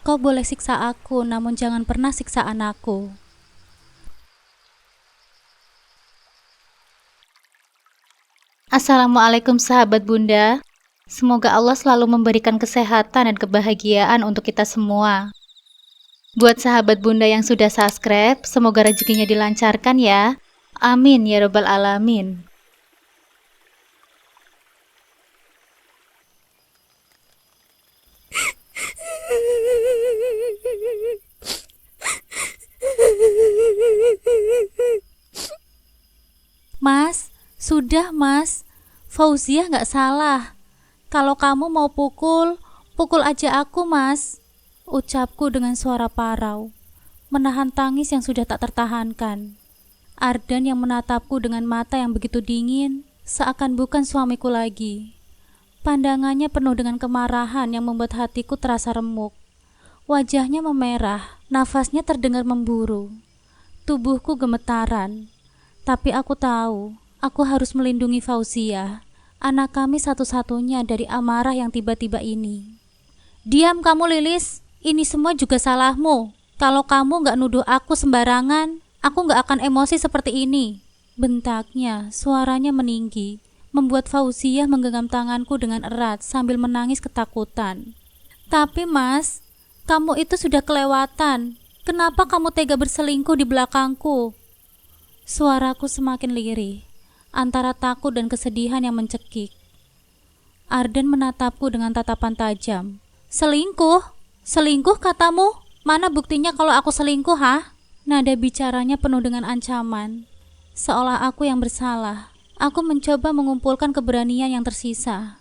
Kau boleh siksa aku, namun jangan pernah siksa anakku. Assalamualaikum sahabat Bunda. Semoga Allah selalu memberikan kesehatan dan kebahagiaan untuk kita semua. Buat sahabat Bunda yang sudah subscribe, semoga rezekinya dilancarkan ya. Amin ya robbal alamin. Mas, sudah mas. Fauzia nggak salah. Kalau kamu mau pukul, pukul aja aku mas. Ucapku dengan suara parau, menahan tangis yang sudah tak tertahankan. Ardan yang menatapku dengan mata yang begitu dingin, seakan bukan suamiku lagi. Pandangannya penuh dengan kemarahan yang membuat hatiku terasa remuk. Wajahnya memerah, nafasnya terdengar memburu. Tubuhku gemetaran. Tapi aku tahu, aku harus melindungi Fauzia, anak kami satu-satunya dari amarah yang tiba-tiba ini. Diam kamu Lilis, ini semua juga salahmu. Kalau kamu gak nuduh aku sembarangan, aku gak akan emosi seperti ini. Bentaknya, suaranya meninggi, membuat Fauzia menggenggam tanganku dengan erat sambil menangis ketakutan. Tapi mas, kamu itu sudah kelewatan. Kenapa kamu tega berselingkuh di belakangku? Suaraku semakin lirih, antara takut dan kesedihan yang mencekik. Ardan menatapku dengan tatapan tajam. Selingkuh? Selingkuh katamu? Mana buktinya kalau aku selingkuh, ha? Nada bicaranya penuh dengan ancaman, seolah aku yang bersalah. Aku mencoba mengumpulkan keberanian yang tersisa.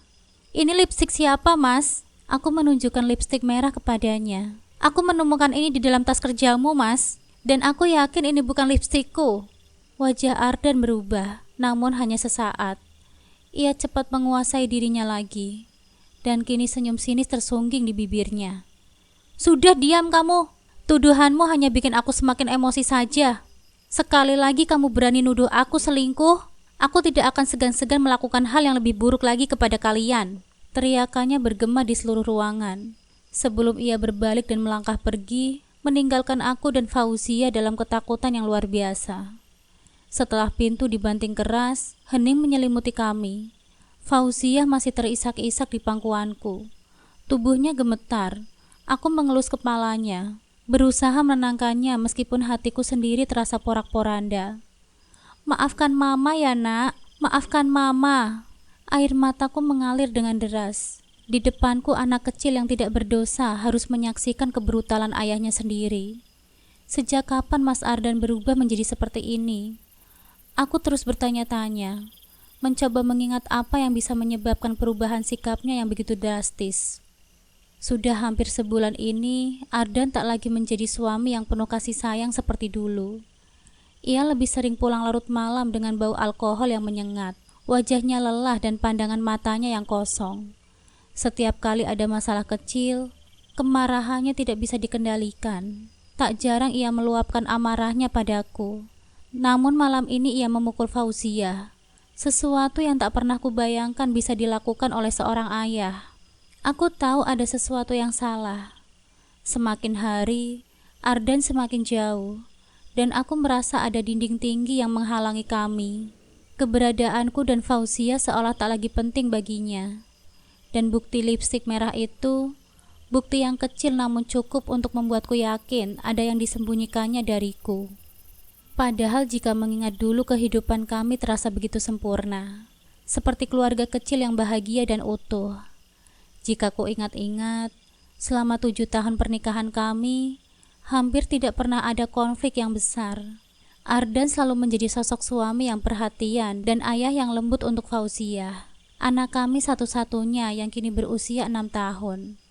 Ini lipstik siapa, mas? Aku menunjukkan lipstik merah kepadanya. Aku menemukan ini di dalam tas kerjamu, mas. Dan aku yakin ini bukan lipstikku. Wajah Ardan berubah, namun hanya sesaat. Ia cepat menguasai dirinya lagi, dan kini senyum sinis tersungging di bibirnya. Sudah diam kamu. Tuduhanmu hanya bikin aku semakin emosi saja. Sekali lagi kamu berani nuduh aku selingkuh, aku tidak akan segan-segan melakukan hal yang lebih buruk lagi kepada kalian. Teriakannya bergema di seluruh ruangan, sebelum ia berbalik dan melangkah pergi, meninggalkan aku dan Fauzia dalam ketakutan yang luar biasa. Setelah pintu dibanting keras, hening menyelimuti kami. Fauzia masih terisak-isak di pangkuanku. Tubuhnya gemetar. Aku mengelus kepalanya, berusaha menenangkannya meskipun hatiku sendiri terasa porak-poranda. Maafkan mama ya nak, maafkan mama. Air mataku mengalir dengan deras. Di depanku anak kecil yang tidak berdosa harus menyaksikan kebrutalan ayahnya sendiri. Sejak kapan Mas Ardan berubah menjadi seperti ini? Aku terus bertanya-tanya, mencoba mengingat apa yang bisa menyebabkan perubahan sikapnya yang begitu drastis. Sudah hampir sebulan ini, Ardan tak lagi menjadi suami yang penuh kasih sayang seperti dulu. Ia lebih sering pulang larut malam dengan bau alkohol yang menyengat. Wajahnya lelah dan pandangan matanya yang kosong. Setiap kali ada masalah kecil, kemarahannya tidak bisa dikendalikan. Tak jarang ia meluapkan amarahnya padaku. Namun malam ini ia memukul Fauzia. Sesuatu yang tak pernah kubayangkan bisa dilakukan oleh seorang ayah. Aku tahu ada sesuatu yang salah. Semakin hari, Ardan semakin jauh, dan aku merasa ada dinding tinggi yang menghalangi kami. Keberadaanku dan Fauzia seolah tak lagi penting baginya. Dan bukti lipstik merah itu, bukti yang kecil namun cukup untuk membuatku yakin ada yang disembunyikannya dariku. Padahal jika mengingat dulu kehidupan kami terasa begitu sempurna, seperti keluarga kecil yang bahagia dan utuh. Jika ku ingat-ingat, selama 7 tahun pernikahan kami, hampir tidak pernah ada konflik yang besar. Ardan selalu menjadi sosok suami yang perhatian dan ayah yang lembut untuk Fauzia, anak kami satu-satunya yang kini berusia 6 tahun.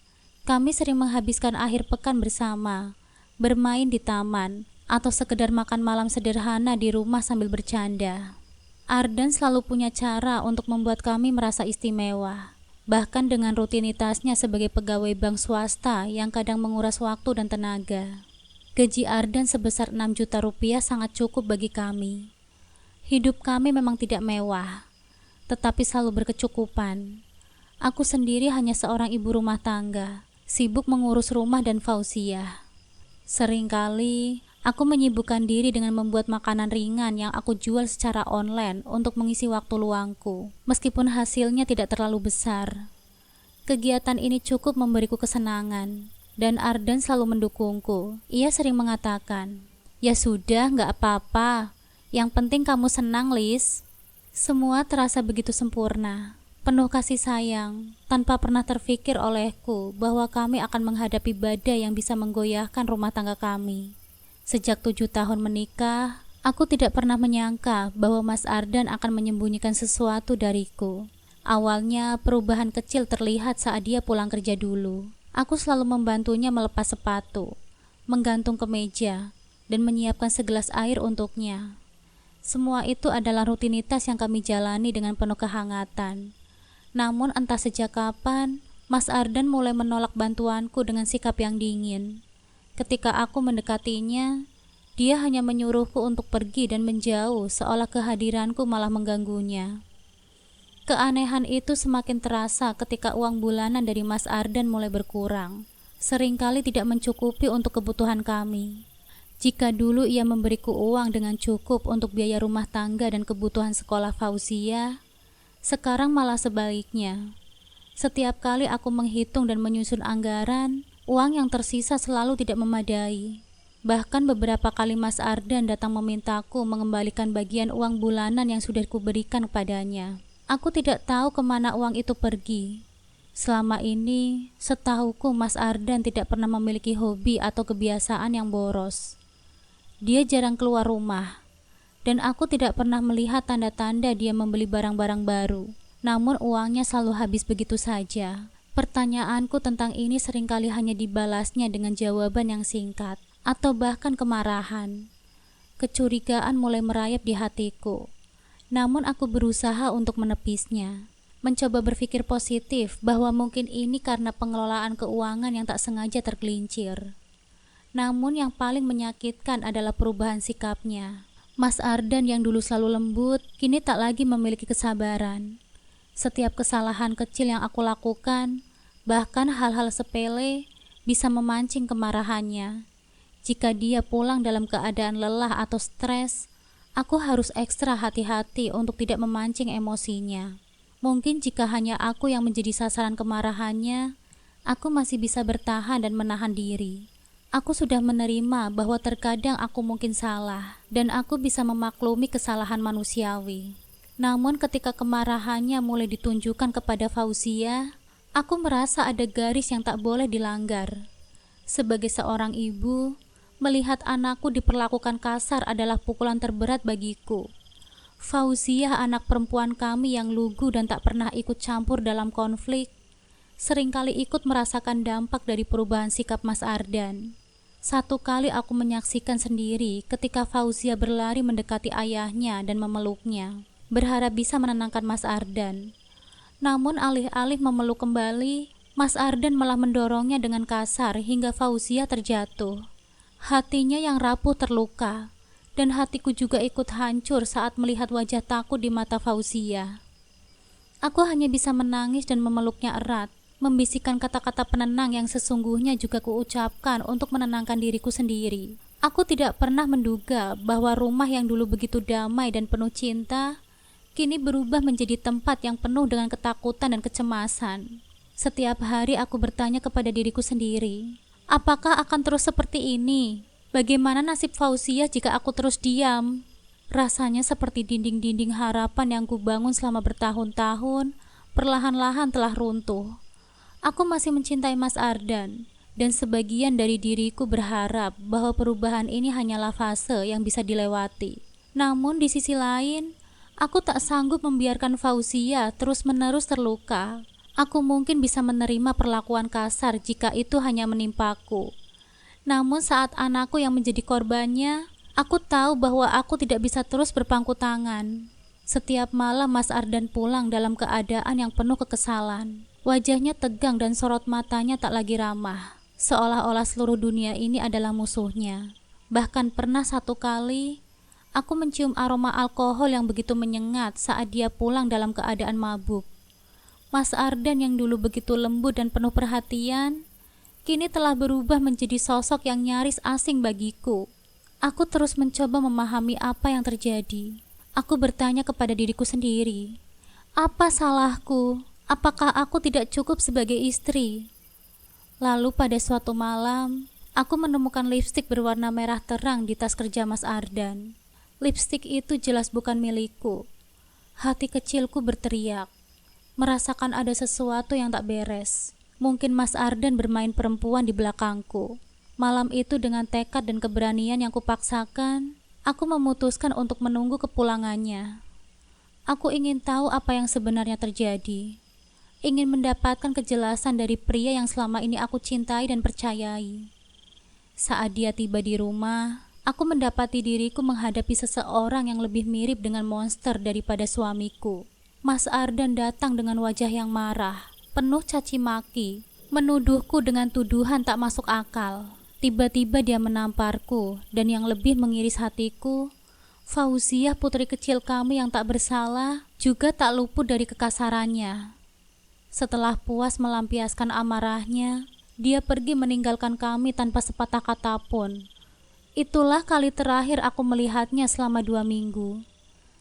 Kami sering menghabiskan akhir pekan bersama, bermain di taman, atau sekedar makan malam sederhana di rumah sambil bercanda. Ardan selalu punya cara untuk membuat kami merasa istimewa, bahkan dengan rutinitasnya sebagai pegawai bank swasta yang kadang menguras waktu dan tenaga. Gaji Ardan sebesar 6 juta rupiah sangat cukup bagi kami. Hidup kami memang tidak mewah, tetapi selalu berkecukupan. Aku sendiri hanya seorang ibu rumah tangga, sibuk mengurus rumah dan Fauziah. Seringkali aku menyibukkan diri dengan membuat makanan ringan yang aku jual secara online untuk mengisi waktu luangku, meskipun hasilnya tidak terlalu besar. Kegiatan ini cukup memberiku kesenangan, dan Ardan selalu mendukungku. Ia sering mengatakan, "Ya sudah, gak apa-apa. Yang penting kamu senang, Lis." Semua terasa begitu sempurna, penuh kasih sayang, tanpa pernah terfikir olehku bahwa kami akan menghadapi badai yang bisa menggoyahkan rumah tangga kami. Sejak 7 tahun menikah, aku tidak pernah menyangka bahwa Mas Ardan akan menyembunyikan sesuatu dariku. Awalnya, perubahan kecil terlihat saat dia pulang kerja dulu. Aku selalu membantunya melepas sepatu, menggantung kemeja, dan menyiapkan segelas air untuknya. Semua itu adalah rutinitas yang kami jalani dengan penuh kehangatan. Namun entah sejak kapan, Mas Ardan mulai menolak bantuanku dengan sikap yang dingin. Ketika aku mendekatinya, dia hanya menyuruhku untuk pergi dan menjauh, seolah kehadiranku malah mengganggunya. Keanehan itu semakin terasa ketika uang bulanan dari Mas Ardan mulai berkurang. Seringkali tidak mencukupi untuk kebutuhan kami. Jika dulu ia memberiku uang dengan cukup untuk biaya rumah tangga dan kebutuhan sekolah Fauziah, sekarang malah sebaliknya. Setiap kali aku menghitung dan menyusun anggaran, uang yang tersisa selalu tidak memadai. Bahkan beberapa kali Mas Ardan datang memintaku mengembalikan bagian uang bulanan yang sudah kuberikan kepadanya. Aku tidak tahu kemana uang itu pergi. Selama ini, setahuku Mas Ardan tidak pernah memiliki hobi atau kebiasaan yang boros. Dia jarang keluar rumah, dan aku tidak pernah melihat tanda-tanda dia membeli barang-barang baru. Namun uangnya selalu habis begitu saja. Pertanyaanku tentang ini seringkali hanya dibalasnya dengan jawaban yang singkat, atau bahkan kemarahan. Kecurigaan mulai merayap di hatiku. Namun aku berusaha untuk menepisnya, mencoba berpikir positif bahwa mungkin ini karena pengelolaan keuangan yang tak sengaja tergelincir. Namun yang paling menyakitkan adalah perubahan sikapnya. Mas Ardan yang dulu selalu lembut, kini tak lagi memiliki kesabaran. Setiap kesalahan kecil yang aku lakukan, bahkan hal-hal sepele, bisa memancing kemarahannya. Jika dia pulang dalam keadaan lelah atau stres, aku harus ekstra hati-hati untuk tidak memancing emosinya. Mungkin jika hanya aku yang menjadi sasaran kemarahannya, aku masih bisa bertahan dan menahan diri. Aku sudah menerima bahwa terkadang aku mungkin salah, dan aku bisa memaklumi kesalahan manusiawi. Namun ketika kemarahannya mulai ditunjukkan kepada Fauziah, aku merasa ada garis yang tak boleh dilanggar. Sebagai seorang ibu, melihat anakku diperlakukan kasar adalah pukulan terberat bagiku. Fauziah, anak perempuan kami yang lugu dan tak pernah ikut campur dalam konflik, seringkali ikut merasakan dampak dari perubahan sikap Mas Ardan. Satu kali aku menyaksikan sendiri ketika Fauziah berlari mendekati ayahnya dan memeluknya, berharap bisa menenangkan Mas Ardan. Namun alih-alih memeluk kembali, Mas Ardan malah mendorongnya dengan kasar hingga Fauziah terjatuh. Hatinya yang rapuh terluka, dan hatiku juga ikut hancur saat melihat wajah takut di mata Fauziah. Aku hanya bisa menangis dan memeluknya erat, membisikkan kata-kata penenang yang sesungguhnya juga kuucapkan untuk menenangkan diriku sendiri. Aku tidak pernah menduga bahwa rumah yang dulu begitu damai dan penuh cinta, kini berubah menjadi tempat yang penuh dengan ketakutan dan kecemasan. Setiap hari aku bertanya kepada diriku sendiri, apakah akan terus seperti ini? Bagaimana nasib Fauziah jika aku terus diam? Rasanya seperti dinding-dinding harapan yang kubangun selama bertahun-tahun, perlahan-lahan telah runtuh. Aku masih mencintai Mas Ardan, dan sebagian dari diriku berharap bahwa perubahan ini hanyalah fase yang bisa dilewati. Namun di sisi lain, aku tak sanggup membiarkan Fauziah terus-menerus terluka. Aku mungkin bisa menerima perlakuan kasar jika itu hanya menimpaku. Namun saat anakku yang menjadi korbannya, aku tahu bahwa aku tidak bisa terus berpangku tangan. Setiap malam Mas Ardan pulang dalam keadaan yang penuh kekesalan. Wajahnya tegang dan sorot matanya tak lagi ramah, seolah-olah seluruh dunia ini adalah musuhnya. Bahkan pernah satu kali, aku mencium aroma alkohol yang begitu menyengat saat dia pulang dalam keadaan mabuk. Mas Ardan yang dulu begitu lembut dan penuh perhatian, kini telah berubah menjadi sosok yang nyaris asing bagiku. Aku terus mencoba memahami apa yang terjadi. Aku bertanya kepada diriku sendiri, apa salahku? Apakah aku tidak cukup sebagai istri? Lalu pada suatu malam, aku menemukan lipstik berwarna merah terang di tas kerja Mas Ardan. Lipstik itu jelas bukan milikku. Hati kecilku berteriak, merasakan ada sesuatu yang tak beres. Mungkin Mas Ardan bermain perempuan di belakangku. Malam itu dengan tekad dan keberanian yang kupaksakan, aku memutuskan untuk menunggu kepulangannya. Aku ingin tahu apa yang sebenarnya terjadi. Ingin mendapatkan kejelasan dari pria yang selama ini aku cintai dan percayai. Saat dia tiba di rumah, aku mendapati diriku menghadapi seseorang yang lebih mirip dengan monster daripada suamiku. Mas Ardan datang dengan wajah yang marah, penuh caci maki, menuduhku dengan tuduhan tak masuk akal. Tiba-tiba dia menamparku, dan yang lebih mengiris hatiku, Fauziah, putri kecil kami yang tak bersalah, juga tak luput dari kekasarannya. Setelah puas melampiaskan amarahnya, dia pergi meninggalkan kami tanpa sepatah kata pun. Itulah kali terakhir aku melihatnya selama 2 minggu.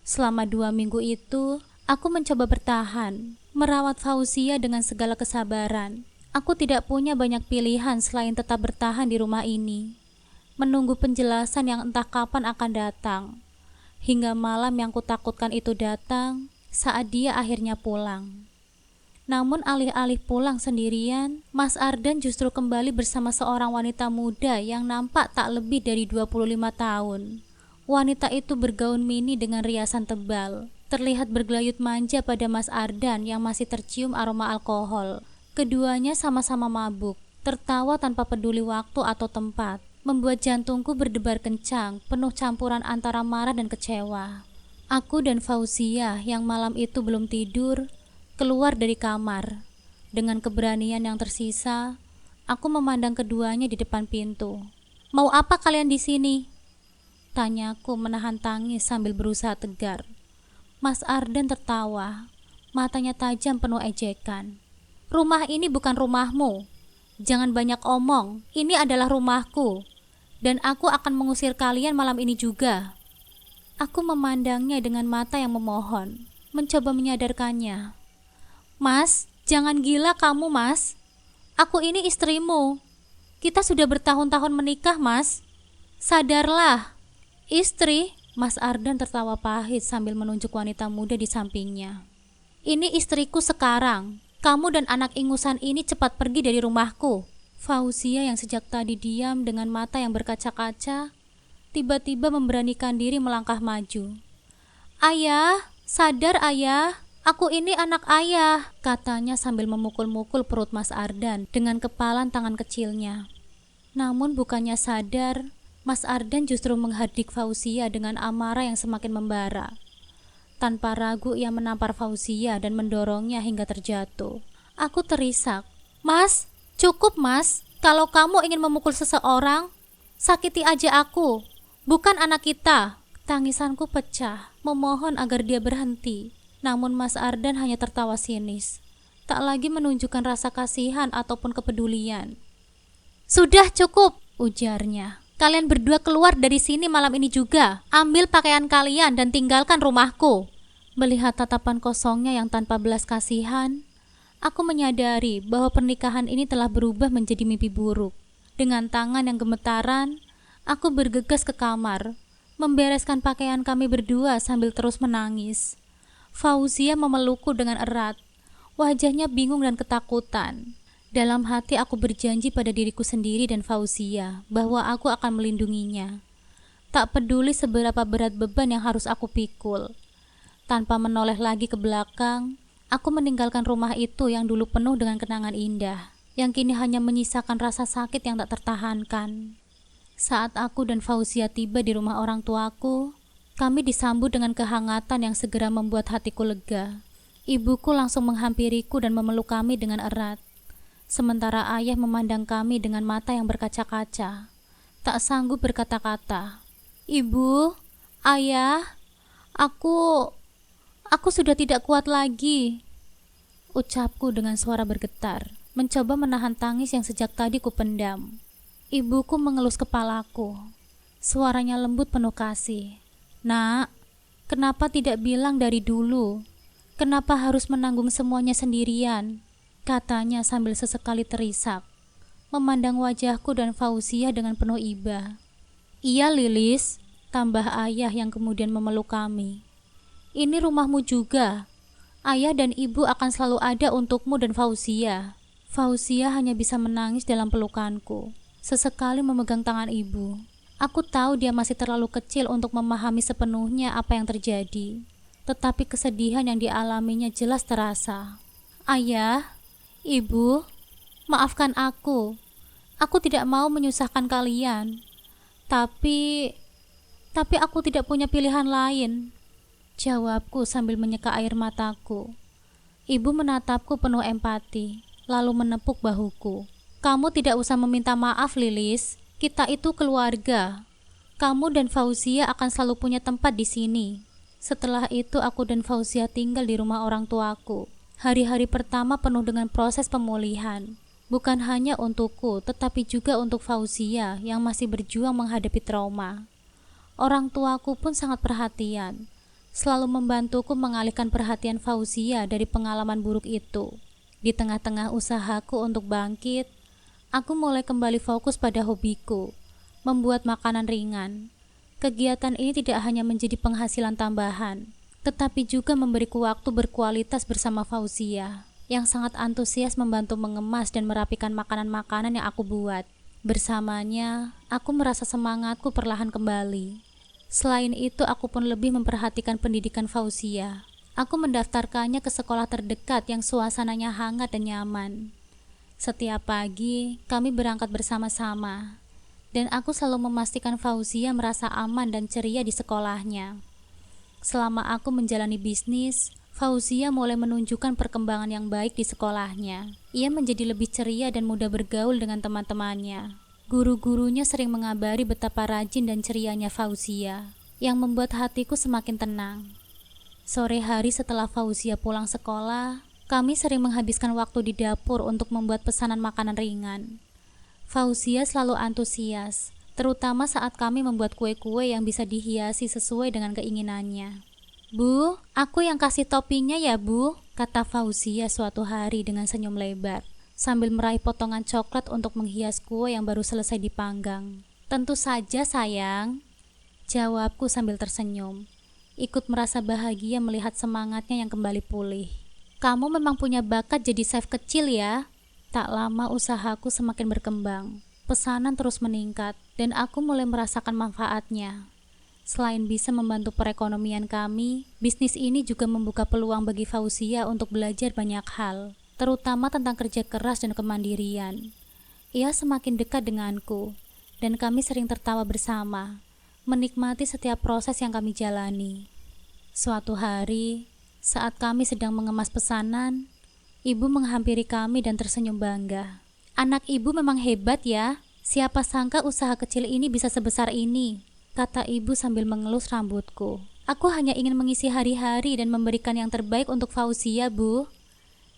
Selama 2 minggu itu, aku mencoba bertahan, merawat Fauziah dengan segala kesabaran. Aku tidak punya banyak pilihan selain tetap bertahan di rumah ini, menunggu penjelasan yang entah kapan akan datang. Hingga malam yang kutakutkan itu datang saat dia akhirnya pulang. Namun alih-alih pulang sendirian, Mas Ardan justru kembali bersama seorang wanita muda yang nampak tak lebih dari 25 tahun. Wanita itu bergaun mini dengan riasan tebal, terlihat bergelayut manja pada Mas Ardan yang masih tercium aroma alkohol. Keduanya sama-sama mabuk, tertawa tanpa peduli waktu atau tempat, membuat jantungku berdebar kencang, penuh campuran antara marah dan kecewa. Aku dan Fauziah yang malam itu belum tidur, keluar dari kamar. Dengan keberanian yang tersisa, aku memandang keduanya di depan pintu. "Mau apa kalian di sini?" tanyaku menahan tangis sambil berusaha tegar. Mas Ardan tertawa, matanya tajam penuh ejekan. "Rumah ini bukan rumahmu. Jangan banyak omong, ini adalah rumahku. Dan aku akan mengusir kalian malam ini juga." Aku memandangnya dengan mata yang memohon, mencoba menyadarkannya. "Mas, jangan gila kamu, Mas. Aku ini istrimu. Kita sudah bertahun-tahun menikah, Mas. Sadarlah." "Istri?" Mas Ardan tertawa pahit sambil menunjuk wanita muda di sampingnya. "Ini istriku sekarang. Kamu dan anak ingusan ini cepat pergi dari rumahku." Fauziah yang sejak tadi diam dengan mata yang berkaca-kaca, tiba-tiba memberanikan diri melangkah maju. "Ayah, sadar ayah. Aku ini anak ayah," katanya sambil memukul-mukul perut Mas Ardan dengan kepalan tangan kecilnya. Namun bukannya sadar, Mas Ardan justru menghardik Fauziah dengan amarah yang semakin membara. Tanpa ragu ia menampar Fauziah dan mendorongnya hingga terjatuh. Aku terisak, "Mas, cukup Mas. Kalau kamu ingin memukul seseorang, sakiti aja aku, bukan anak kita." Tangisanku pecah, memohon agar dia berhenti. Namun Mas Ardan hanya tertawa sinis, tak lagi menunjukkan rasa kasihan ataupun kepedulian. "Sudah cukup," ujarnya. "Kalian berdua keluar dari sini malam ini juga. Ambil pakaian kalian dan tinggalkan rumahku." Melihat tatapan kosongnya yang tanpa belas kasihan, aku menyadari bahwa pernikahan ini telah berubah menjadi mimpi buruk. Dengan tangan yang gemetaran, aku bergegas ke kamar, membereskan pakaian kami berdua sambil terus menangis. Fauziah memelukku dengan erat, wajahnya bingung dan ketakutan. Dalam hati aku berjanji pada diriku sendiri dan Fauziah bahwa aku akan melindunginya. Tak peduli seberapa berat beban yang harus aku pikul. Tanpa menoleh lagi ke belakang, aku meninggalkan rumah itu yang dulu penuh dengan kenangan indah, yang kini hanya menyisakan rasa sakit yang tak tertahankan. Saat aku dan Fauziah tiba di rumah orang tuaku, kami disambut dengan kehangatan yang segera membuat hatiku lega. Ibuku langsung menghampiriku dan memeluk kami dengan erat. Sementara ayah memandang kami dengan mata yang berkaca-kaca, tak sanggup berkata-kata. "Ibu, ayah, aku sudah tidak kuat lagi," ucapku dengan suara bergetar. mencoba menahan tangis yang sejak tadi kupendam. Ibuku mengelus kepalaku. Suaranya lembut penuh kasih. "Nak, kenapa tidak bilang dari dulu? Kenapa harus menanggung semuanya sendirian?" katanya sambil sesekali terisak, memandang wajahku dan Fauzia dengan penuh iba. "Iya Lilis," tambah ayah yang kemudian memeluk kami. "Ini rumahmu juga. Ayah dan ibu akan selalu ada untukmu dan Fauzia." Fauzia hanya bisa menangis dalam pelukanku, sesekali memegang tangan ibu. Aku tahu dia masih terlalu kecil untuk memahami sepenuhnya apa yang terjadi, tetapi kesedihan yang dialaminya jelas terasa. "Ayah, ibu, maafkan aku. Aku tidak mau menyusahkan kalian. Tapi aku tidak punya pilihan lain," jawabku sambil menyeka air mataku. Ibu menatapku penuh empati, lalu menepuk bahuku. "Kamu tidak usah meminta maaf, Lilis. Kita itu keluarga. Kamu dan Fauzia akan selalu punya tempat di sini." Setelah itu aku dan Fauzia tinggal di rumah orang tuaku. Hari-hari pertama penuh dengan proses pemulihan. Bukan hanya untukku, tetapi juga untuk Fauzia yang masih berjuang menghadapi trauma. Orang tuaku pun sangat perhatian, selalu membantuku mengalihkan perhatian Fauzia dari pengalaman buruk itu. Di tengah-tengah usahaku untuk bangkit, aku mulai kembali fokus pada hobiku, membuat makanan ringan. Kegiatan ini tidak hanya menjadi penghasilan tambahan, tetapi juga memberiku waktu berkualitas bersama Fauzia, yang sangat antusias membantu mengemas dan merapikan makanan-makanan yang aku buat. Bersamanya, aku merasa semangatku perlahan kembali. Selain itu, aku pun lebih memperhatikan pendidikan Fauzia. Aku mendaftarkannya ke sekolah terdekat yang suasananya hangat dan nyaman. Setiap pagi, kami berangkat bersama-sama, dan aku selalu memastikan Fauzia merasa aman dan ceria di sekolahnya. Selama aku menjalani bisnis, Fauzia mulai menunjukkan perkembangan yang baik di sekolahnya. Ia menjadi lebih ceria dan mudah bergaul dengan teman-temannya. Guru-gurunya sering mengabari betapa rajin dan cerianya Fauzia, yang membuat hatiku semakin tenang. Sore hari setelah Fauzia pulang sekolah, kami sering menghabiskan waktu di dapur untuk membuat pesanan makanan ringan. Fauzia selalu antusias, terutama saat kami membuat kue-kue yang bisa dihiasi sesuai dengan keinginannya. "Bu, aku yang kasih toppingnya ya Bu," kata Fauzia suatu hari dengan senyum lebar, sambil meraih potongan coklat untuk menghias kue yang baru selesai dipanggang. "Tentu saja sayang," jawabku sambil tersenyum, ikut merasa bahagia melihat semangatnya yang kembali pulih. "Kamu memang punya bakat jadi chef kecil ya." Tak lama usahaku semakin berkembang. Pesanan terus meningkat, dan aku mulai merasakan manfaatnya. Selain bisa membantu perekonomian kami, bisnis ini juga membuka peluang bagi Fauzia untuk belajar banyak hal, terutama tentang kerja keras dan kemandirian. Ia semakin dekat denganku, dan kami sering tertawa bersama, menikmati setiap proses yang kami jalani. Suatu hari, saat kami sedang mengemas pesanan, ibu menghampiri kami dan tersenyum bangga. "Anak ibu memang hebat ya. Siapa sangka usaha kecil ini bisa sebesar ini," kata ibu sambil mengelus rambutku. "Aku hanya ingin mengisi hari-hari dan memberikan yang terbaik untuk Fauzia, Bu.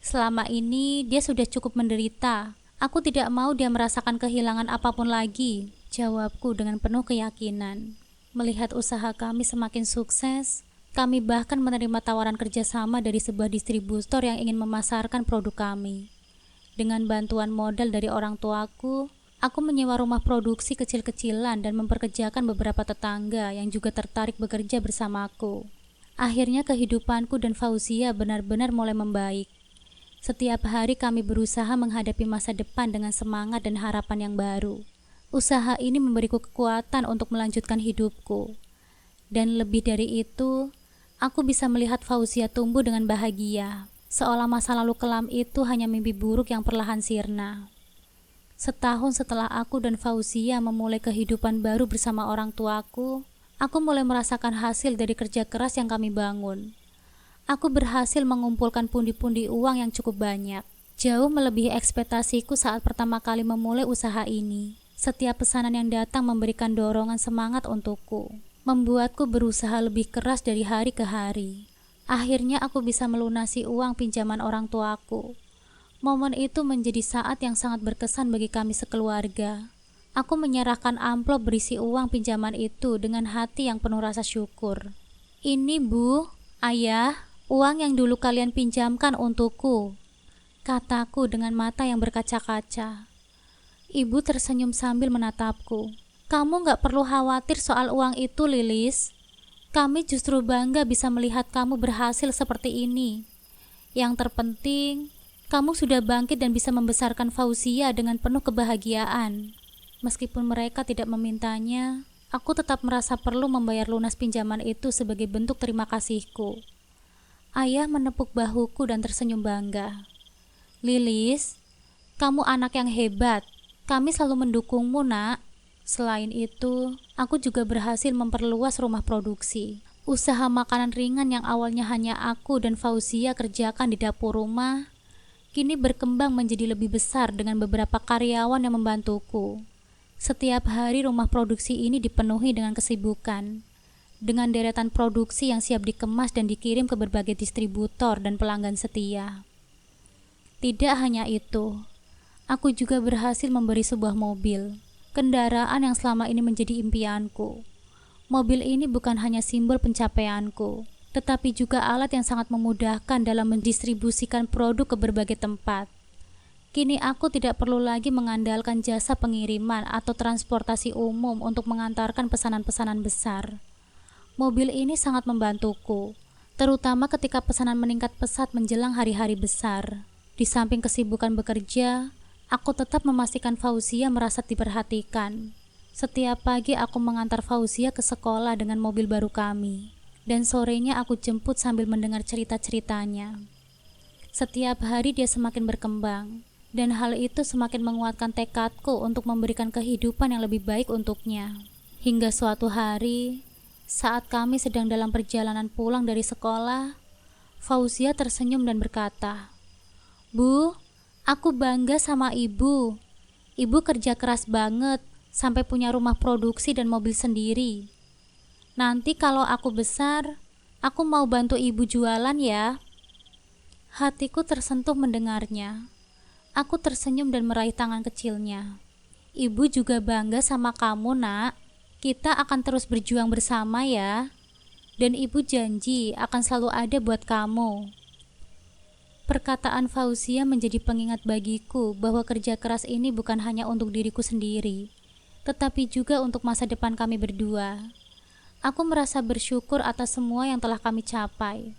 Selama ini dia sudah cukup menderita. Aku tidak mau dia merasakan kehilangan apapun lagi," jawabku dengan penuh keyakinan. Melihat usaha kami semakin sukses, kami bahkan menerima tawaran kerjasama dari sebuah distributor yang ingin memasarkan produk kami. Dengan bantuan modal dari orang tuaku, aku menyewa rumah produksi kecil-kecilan dan memperkerjakan beberapa tetangga yang juga tertarik bekerja bersamaku. Akhirnya kehidupanku dan Fauzia benar-benar mulai membaik. Setiap hari kami berusaha menghadapi masa depan dengan semangat dan harapan yang baru. Usaha ini memberiku kekuatan untuk melanjutkan hidupku. Dan lebih dari itu, aku bisa melihat Fauzia tumbuh dengan bahagia, seolah masa lalu kelam itu hanya mimpi buruk yang perlahan sirna. Setahun setelah aku dan Fauzia memulai kehidupan baru bersama orang tuaku, aku mulai merasakan hasil dari kerja keras yang kami bangun. Aku berhasil mengumpulkan pundi-pundi uang yang cukup banyak, jauh melebihi ekspektasiku saat pertama kali memulai usaha ini. Setiap pesanan yang datang memberikan dorongan semangat untukku, membuatku berusaha lebih keras dari hari ke hari. Akhirnya aku bisa melunasi uang pinjaman orang tuaku. Momen itu menjadi saat yang sangat berkesan bagi kami sekeluarga. Aku menyerahkan amplop berisi uang pinjaman itu dengan hati yang penuh rasa syukur. "Ini Bu, Ayah, uang yang dulu kalian pinjamkan untukku," kataku dengan mata yang berkaca-kaca. Ibu tersenyum sambil menatapku. "Kamu gak perlu khawatir soal uang itu, Lilis. Kami justru bangga bisa melihat kamu berhasil seperti ini. Yang terpenting, kamu sudah bangkit dan bisa membesarkan Fauzia dengan penuh kebahagiaan." Meskipun mereka tidak memintanya, aku tetap merasa perlu membayar lunas pinjaman itu sebagai bentuk terima kasihku. Ayah menepuk bahuku dan tersenyum bangga. "Lilis, kamu anak yang hebat. Kami selalu mendukungmu, Nak. Selain itu, aku juga berhasil memperluas rumah produksi. Usaha makanan ringan yang awalnya hanya aku dan Fauzia kerjakan di dapur rumah, kini berkembang menjadi lebih besar dengan beberapa karyawan yang membantuku. Setiap hari rumah produksi ini dipenuhi dengan kesibukan, dengan deretan produksi yang siap dikemas dan dikirim ke berbagai distributor dan pelanggan setia. Tidak hanya itu, aku juga berhasil memberi sebuah mobil, kendaraan yang selama ini menjadi impianku. Mobil ini bukan hanya simbol pencapaianku, tetapi juga alat yang sangat memudahkan dalam mendistribusikan produk ke berbagai tempat. Kini aku tidak perlu lagi mengandalkan jasa pengiriman atau transportasi umum untuk mengantarkan pesanan-pesanan besar. Mobil ini sangat membantuku, terutama ketika pesanan meningkat pesat menjelang hari-hari besar. Di samping kesibukan bekerja, aku tetap memastikan Fauzia merasa diperhatikan. Setiap pagi aku mengantar Fauzia ke sekolah dengan mobil baru kami, dan sorenya aku jemput sambil mendengar cerita-ceritanya. Setiap hari dia semakin berkembang, dan hal itu semakin menguatkan tekadku untuk memberikan kehidupan yang lebih baik untuknya. Hingga suatu hari, saat kami sedang dalam perjalanan pulang dari sekolah, Fauzia tersenyum dan berkata, "Bu, aku bangga sama Ibu. Ibu kerja keras banget, sampai punya rumah produksi dan mobil sendiri. Nanti kalau aku besar, aku mau bantu Ibu jualan ya." Hatiku tersentuh mendengarnya. Aku tersenyum dan meraih tangan kecilnya. "Ibu juga bangga sama kamu, Nak. Kita akan terus berjuang bersama ya. Dan Ibu janji akan selalu ada buat kamu." Perkataan Fauzia menjadi pengingat bagiku bahwa kerja keras ini bukan hanya untuk diriku sendiri, tetapi juga untuk masa depan kami berdua. Aku merasa bersyukur atas semua yang telah kami capai.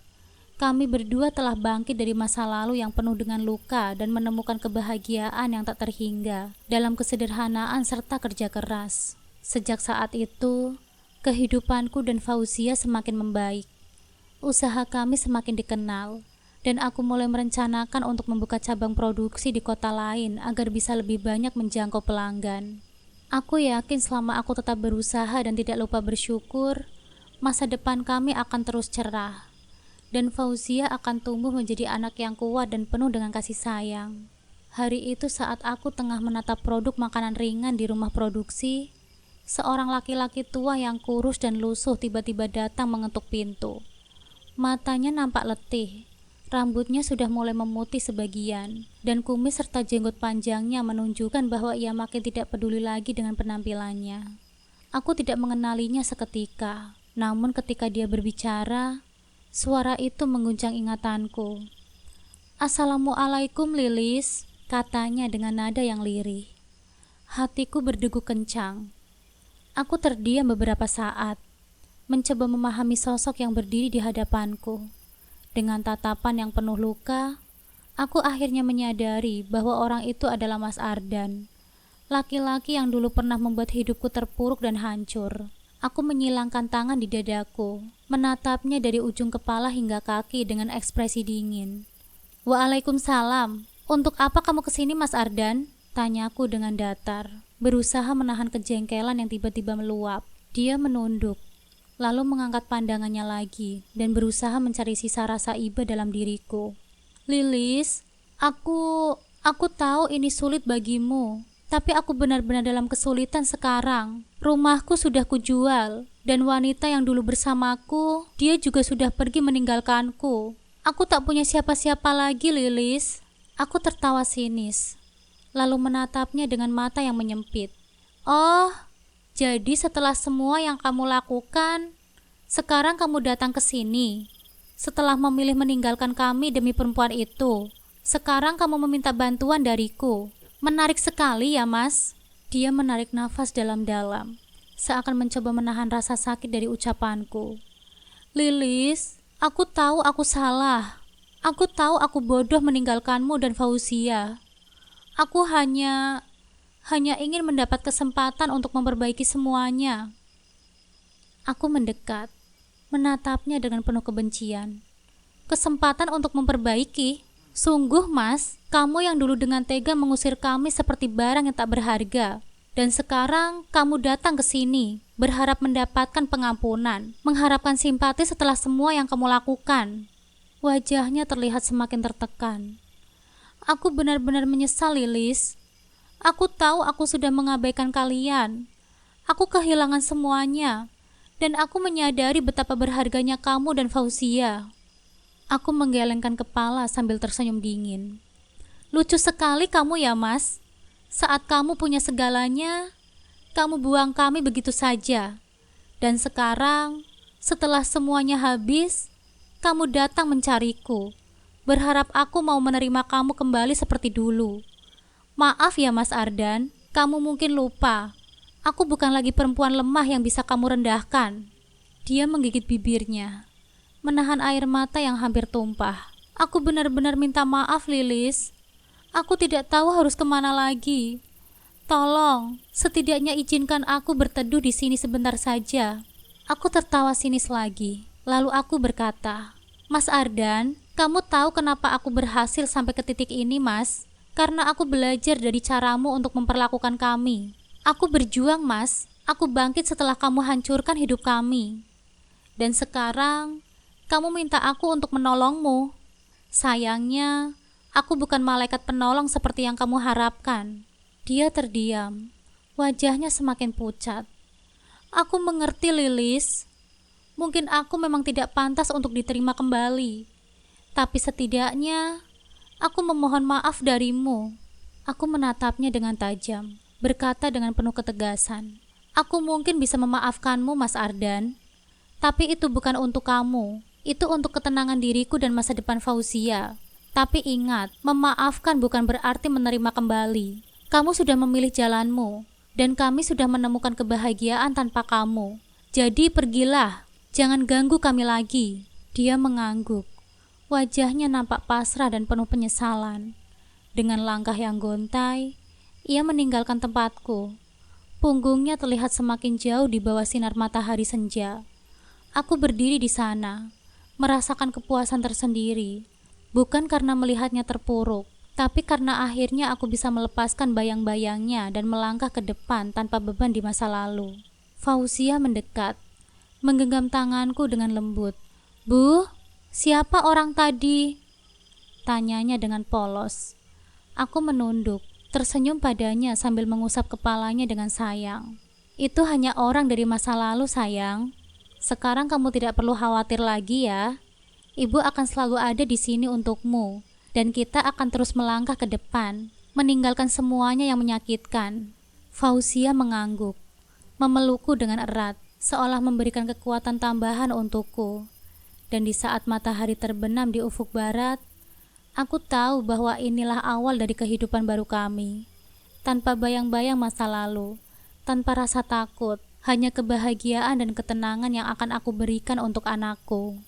Kami berdua telah bangkit dari masa lalu yang penuh dengan luka dan menemukan kebahagiaan yang tak terhingga dalam kesederhanaan serta kerja keras. Sejak saat itu, kehidupanku dan Fauzia semakin membaik. Usaha kami semakin dikenal, dan aku mulai merencanakan untuk membuka cabang produksi di kota lain agar bisa lebih banyak menjangkau pelanggan. Aku yakin selama aku tetap berusaha dan tidak lupa bersyukur, masa depan kami akan terus cerah, dan Fauzia akan tumbuh menjadi anak yang kuat dan penuh dengan kasih sayang. Hari itu saat aku tengah menatap produk makanan ringan di rumah produksi, seorang laki-laki tua yang kurus dan lusuh tiba-tiba datang mengetuk pintu. Matanya nampak letih, rambutnya sudah mulai memutih sebagian, dan kumis serta jenggot panjangnya menunjukkan bahwa ia makin tidak peduli lagi dengan penampilannya. Aku tidak mengenalinya seketika, namun ketika dia berbicara, suara itu mengguncang ingatanku. "Assalamualaikum, Lilis," katanya dengan nada yang lirih. Hatiku berdegup kencang. Aku terdiam beberapa saat, mencoba memahami sosok yang berdiri di hadapanku. Dengan tatapan yang penuh luka, aku akhirnya menyadari bahwa orang itu adalah Mas Ardan, laki-laki yang dulu pernah membuat hidupku terpuruk dan hancur. Aku menyilangkan tangan di dadaku, menatapnya dari ujung kepala hingga kaki dengan ekspresi dingin. "Waalaikumsalam. Untuk apa kamu kesini, Mas Ardan?" tanyaku dengan datar, berusaha menahan kejengkelan yang tiba-tiba meluap. Dia menunduk, lalu mengangkat pandangannya lagi dan berusaha mencari sisa rasa iba dalam diriku. "Lilis, aku tahu ini sulit bagimu, tapi aku benar-benar dalam kesulitan sekarang. Rumahku sudah kujual, dan wanita yang dulu bersamaku, dia juga sudah pergi meninggalkanku. Aku tak punya siapa-siapa lagi, Lilis." Aku tertawa sinis, lalu menatapnya dengan mata yang menyempit. Oh, jadi setelah semua yang kamu lakukan, sekarang kamu datang ke sini. Setelah memilih meninggalkan kami demi perempuan itu, sekarang kamu meminta bantuan dariku. Menarik sekali ya, Mas. Dia menarik nafas dalam-dalam, seakan mencoba menahan rasa sakit dari ucapanku. Lilis, aku tahu aku salah. Aku tahu aku bodoh meninggalkanmu dan Fauzia. Aku hanya ingin mendapat kesempatan untuk memperbaiki semuanya. Aku mendekat, menatapnya dengan penuh kebencian. Kesempatan untuk memperbaiki? Sungguh, Mas, kamu yang dulu dengan tega mengusir kami seperti barang yang tak berharga. Dan sekarang kamu datang ke sini, berharap mendapatkan pengampunan, mengharapkan simpati setelah semua yang kamu lakukan. Wajahnya terlihat semakin tertekan. Aku benar-benar menyesal, Lilis. Aku tahu aku sudah mengabaikan kalian. Aku kehilangan semuanya. Dan aku menyadari betapa berharganya kamu dan Fauzia. Aku menggelengkan kepala sambil tersenyum dingin. Lucu sekali kamu ya, Mas. Saat kamu punya segalanya, kamu buang kami begitu saja. Dan sekarang, setelah semuanya habis, kamu datang mencariku, berharap aku mau menerima kamu kembali seperti dulu. Maaf ya, Mas Ardan, kamu mungkin lupa. Aku bukan lagi perempuan lemah yang bisa kamu rendahkan. Dia menggigit bibirnya, menahan air mata yang hampir tumpah. Aku benar-benar minta maaf, Lilis. Aku tidak tahu harus kemana lagi. Tolong, setidaknya izinkan aku berteduh di sini sebentar saja. Aku tertawa sinis lagi. Lalu aku berkata, Mas Ardan, kamu tahu kenapa aku berhasil sampai ke titik ini, Mas? Karena aku belajar dari caramu untuk memperlakukan kami. Aku berjuang, Mas. Aku bangkit setelah kamu hancurkan hidup kami. Dan sekarang, kamu minta aku untuk menolongmu. Sayangnya, aku bukan malaikat penolong seperti yang kamu harapkan. Dia terdiam, wajahnya semakin pucat. Aku mengerti, Lilis. Mungkin aku memang tidak pantas untuk diterima kembali. Tapi setidaknya, aku memohon maaf darimu. Aku menatapnya dengan tajam, berkata dengan penuh ketegasan. Aku mungkin bisa memaafkanmu, Mas Ardan. Tapi itu bukan untuk kamu. Itu untuk ketenangan diriku dan masa depan Fauzia. Tapi ingat, memaafkan bukan berarti menerima kembali. Kamu sudah memilih jalanmu, dan kami sudah menemukan kebahagiaan tanpa kamu. Jadi pergilah, jangan ganggu kami lagi. Dia mengangguk. Wajahnya nampak pasrah dan penuh penyesalan. Dengan langkah yang gontai, ia meninggalkan tempatku. Punggungnya terlihat semakin jauh di bawah sinar matahari senja. Aku berdiri di sana, merasakan kepuasan tersendiri. Bukan karena melihatnya terpuruk, tapi karena akhirnya aku bisa melepaskan bayang-bayangnya dan melangkah ke depan tanpa beban di masa lalu. Fauzia mendekat, menggenggam tanganku dengan lembut. Bu, siapa orang tadi? Tanyanya dengan polos. Aku menunduk, tersenyum padanya sambil mengusap kepalanya dengan sayang. Itu hanya orang dari masa lalu, sayang. Sekarang kamu tidak perlu khawatir lagi ya. Ibu akan selalu ada di sini untukmu, dan kita akan terus melangkah ke depan, meninggalkan semuanya yang menyakitkan. Fauzia mengangguk, memelukku dengan erat, seolah memberikan kekuatan tambahan untukku. Dan di saat matahari terbenam di ufuk barat, aku tahu bahwa inilah awal dari kehidupan baru kami. Tanpa bayang-bayang masa lalu, tanpa rasa takut, hanya kebahagiaan dan ketenangan yang akan aku berikan untuk anakku.